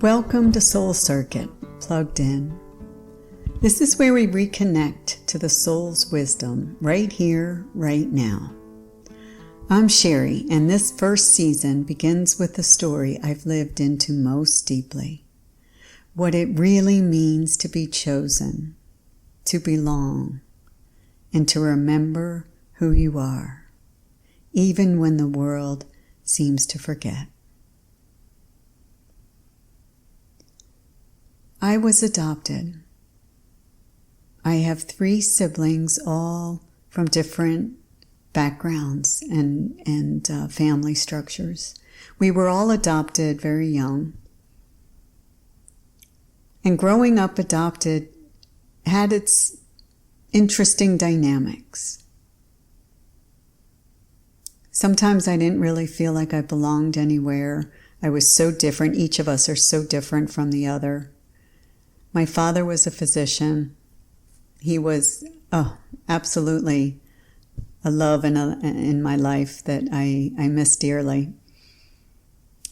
Welcome to Soul Circuit, Plugged In. This is where we reconnect to the soul's wisdom right here, right now. I'm Sherry, and this first season begins with the story I've lived into most deeply. What it really means to be chosen, to belong, and to remember who you are, even when the world seems to forget. I was adopted. I have 3 siblings, all from different backgrounds and family structures. We were all adopted very young. And growing up adopted had its interesting dynamics. Sometimes I didn't really feel like I belonged anywhere. I was so different. Each of us are so different from the other. My father was a physician. He was absolutely a love in my life that I miss dearly.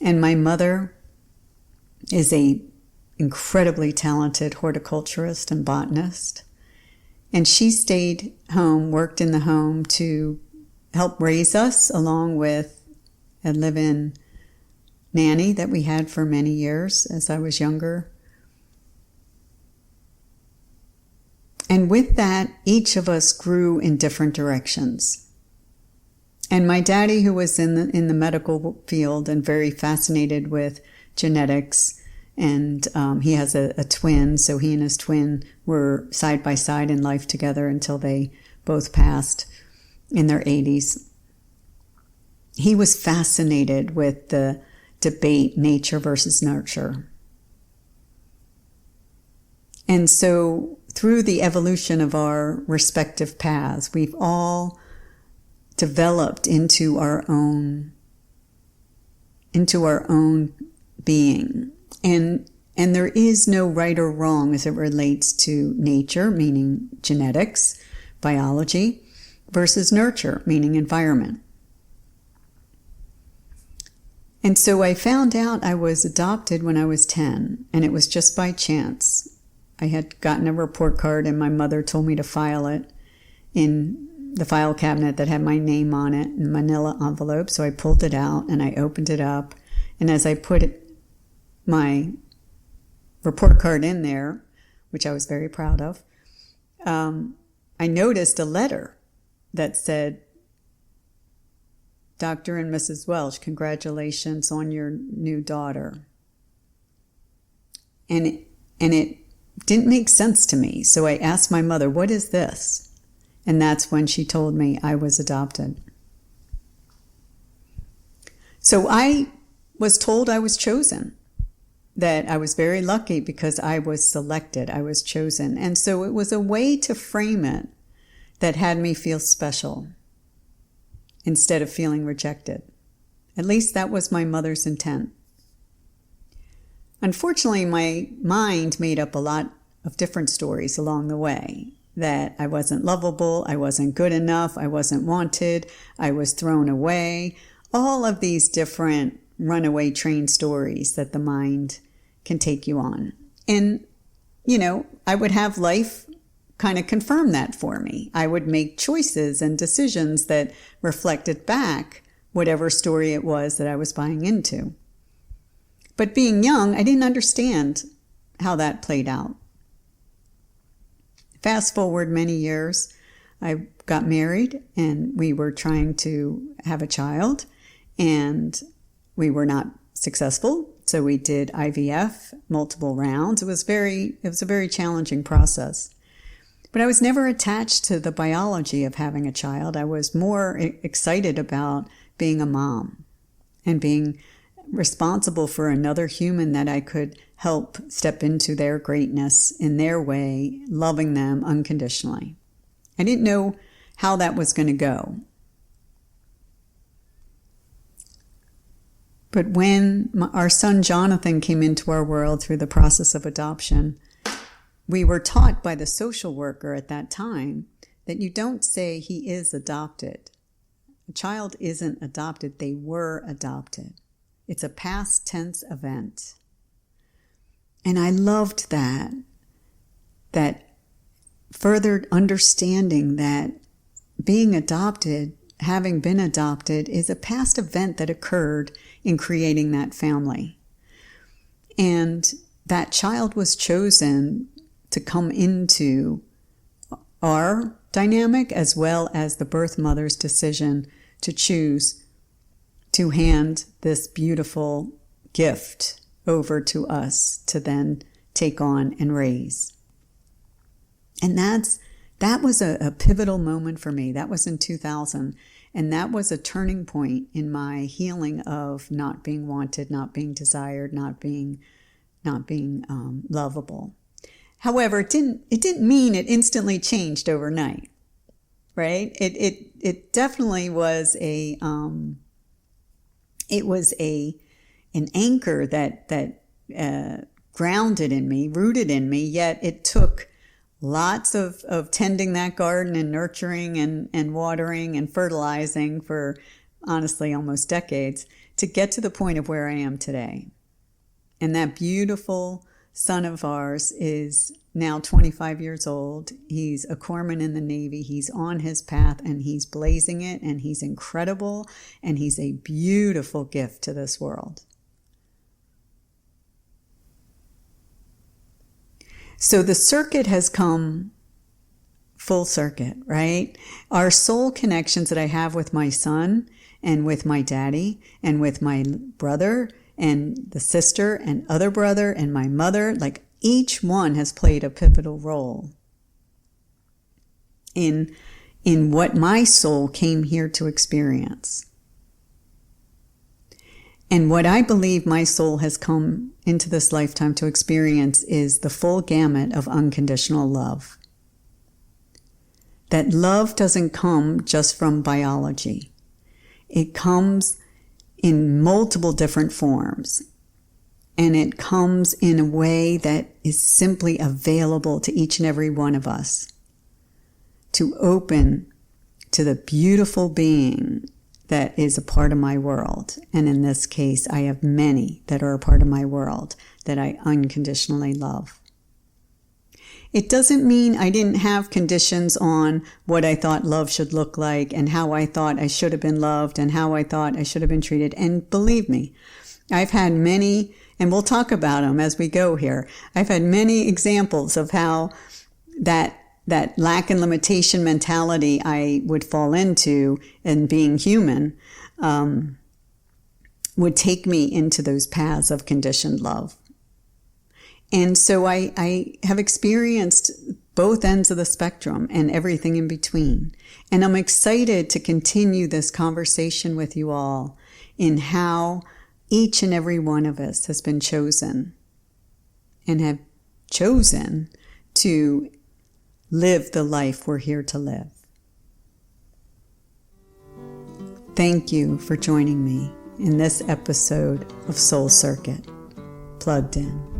And my mother is a incredibly talented horticulturist and botanist. And she stayed home, worked in the home to help raise us, along with a live-in nanny that we had for many years as I was younger. And with that, each of us grew in different directions. And my daddy, who was in the medical field and very fascinated with genetics, and he has a twin, so he and his twin were side by side in life together until they both passed in their 80s. He was fascinated with the debate, nature versus nurture. And so through the evolution of our respective paths, we've all developed into our own being. And there is no right or wrong as it relates to nature, meaning genetics, biology, versus nurture, meaning environment. And so I found out I was adopted when I was 10, and it was just by chance. I had gotten a report card and my mother told me to file it in the file cabinet that had my name on it in a manila envelope. So I pulled it out and I opened it up. And as I put my report card in there, which I was very proud of, I noticed a letter that said, "Dr. and Mrs. Welsh, congratulations on your new daughter." And it didn't make sense to me. So I asked my mother, "What is this?" And that's when she told me I was adopted. So I was told I was chosen, that I was very lucky because I was selected, I was chosen. And so it was a way to frame it that had me feel special instead of feeling rejected. At least that was my mother's intent. Unfortunately, my mind made up a lot of different stories along the way, that I wasn't lovable, I wasn't good enough, I wasn't wanted, I was thrown away, all of these different runaway train stories that the mind can take you on. And, I would have life kind of confirm that for me. I would make choices and decisions that reflected back whatever story it was that I was buying into. But being young, I didn't understand how that played out. Fast forward many years, I got married and we were trying to have a child and we were not successful. So we did IVF, multiple rounds. It was a very challenging process. But I was never attached to the biology of having a child. I was more excited about being a mom and being responsible for another human that I could help step into their greatness in their way, loving them unconditionally. I didn't know how that was going to go. But when our son Jonathan came into our world through the process of adoption, we were taught by the social worker at that time that you don't say he is adopted. A child isn't adopted, they were adopted. It's a past tense event. And I loved that further understanding that being adopted, having been adopted, is a past event that occurred in creating that family. And that child was chosen to come into our dynamic, as well as the birth mother's decision to choose to hand this beautiful gift over to us to then take on and raise. And that was a pivotal moment for me. That was in 2000. And that was a turning point in my healing of not being wanted, not being desired, not being lovable. However, it didn't mean it instantly changed overnight, right? It definitely was an anchor that grounded in me, rooted in me. Yet it took lots of tending that garden and nurturing and watering and fertilizing for, honestly, almost decades to get to the point of where I am today. And that beautiful son of ours is now 25 years old. He's a corpsman in the Navy. He's on his path and he's blazing it, and he's incredible, and he's a beautiful gift to this world. So the circuit has come full circuit, right? Our soul connections that I have with my son and with my daddy and with my brother and the sister and other brother and my mother, like each one has played a pivotal role in what my soul came here to experience. And what I believe my soul has come into this lifetime to experience is the full gamut of unconditional love. That love doesn't come just from biology. It comes in multiple different forms. And it comes in a way that is simply available to each and every one of us to open to the beautiful being that is a part of my world. And in this case, I have many that are a part of my world that I unconditionally love. It doesn't mean I didn't have conditions on what I thought love should look like and how I thought I should have been loved and how I thought I should have been treated. And believe me, I've had many, and we'll talk about them as we go here. I've had many examples of how that lack and limitation mentality I would fall into in being human would take me into those paths of conditioned love. And so I have experienced both ends of the spectrum and everything in between. And I'm excited to continue this conversation with you all in how each and every one of us has been chosen and have chosen to live the life we're here to live. Thank you for joining me in this episode of Soul Circuit, Plugged In.